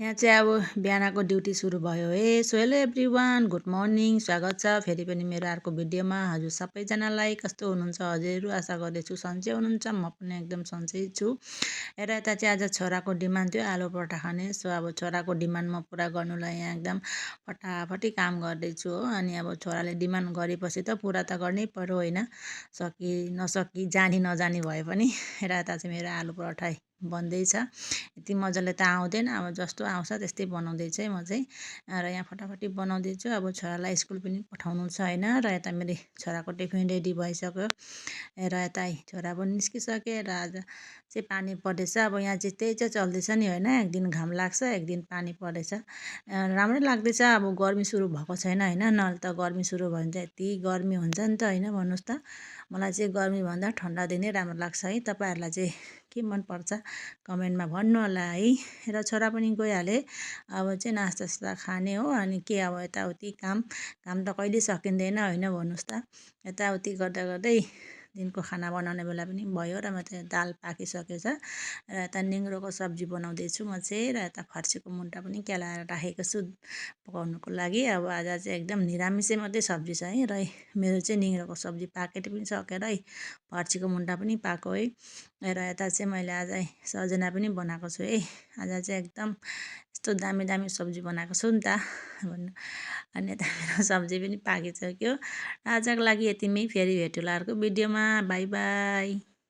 यहाँ चाहिँ अब बिहानको ड्युटी सुरु भयो है। So hello everyone, good morning, स्वागत छ फेरि पनि मेरो अर्को भिडियोमा। हजुर सबैजनालाई कस्तो हुनुहुन्छ हजुरहरू? आशा गर्दैछु सन्चै हुनुहुन्छ। म पनि एकदम सन्चै छु। हेर यता चाहिँ आज छोराको डिमान्ड थियो आलु पराठा खाने। सो अब छोराको डिमान्ड म पुरा गर्नुलाई यहाँ एकदम फटाफटी काम गर्दैछु हो। अनि अब छोराले डिमान्ड गरेपछि त पुरा त गर्नै पर्यो होइन, सकि नसकी जानी नजानी भए पनि। हेर यता चाहिँ मेरो आलु पराठा बन्दैछ। यति मजाले त आउँदैन, अब जस्तो आउँछ त्यस्तै बनाउँदै चाहिँ म चाहिँ र यहाँ फटाफटी बनाउँदैछु। अब छोरालाई स्कुल पनि पठाउनु छ होइन। र यता मेरो छोराको टिफिन रेडी भइसक्यो। र यता छोरा पनि निस्किसके र आज चाहिँ पानी पर्दैछ। अब यहाँ चाहिँ त्यही चाहिँ चल्दैछ नि होइन, एक दिन घाम लाग्छ एक दिन पानी पर्दैछ। राम्रै लाग्दैछ। अब गर्मी सुरु भएको छैन होइन, नभए त गर्मी सुरु भयो भने चाहिँ यति गर्मी हुन्छ नि त होइन। भन्नुहोस् त, मलाई चाहिँ गर्मीभन्दा ठन्डा दिनै राम्रो लाग्छ है। तपाईँहरूलाई चाहिँ के मनपर्छ कमेन्टमा भन्नु होला है। र छोरा पनि गइहाले, अब चाहिँ नास्तासास्ता खाने हो। अनि के अब यताउति काम त कहिले सकिँदैन होइन। भन्नुहोस् त, यताउति गर्दा गर्दै दिनको खाना बनाउने बेला पनि भयो। र म चाहिँ दाल पाकिसकेछ र यता निङ्ग्रोको सब्जी बनाउँदैछु म चाहिँ। र यता फर्सीको मुन्टा पनि केलाएर राखेको छु पकाउनुको लागि। अब आज चाहिँ एकदम निरामिसै मात्रै सब्जी छ है। र मेरो चाहिँ निङ्ग्रोको सब्जी पाकेर पनि सकेर है, फर्सीको मुन्टा पनि पाएको है। र यता चाहिँ मैले आज सजना पनि बनाएको छु है। आज चाहिँ एकदम यस्तो दामी दामी सब्जी बनाएको छु नि त भन्नु। अनि यता मेरो सब्जी पनि पाकिसक्यो। आजको लागि यतिमै, फेरि भेटौँला अर्को भिडियोमा। By by.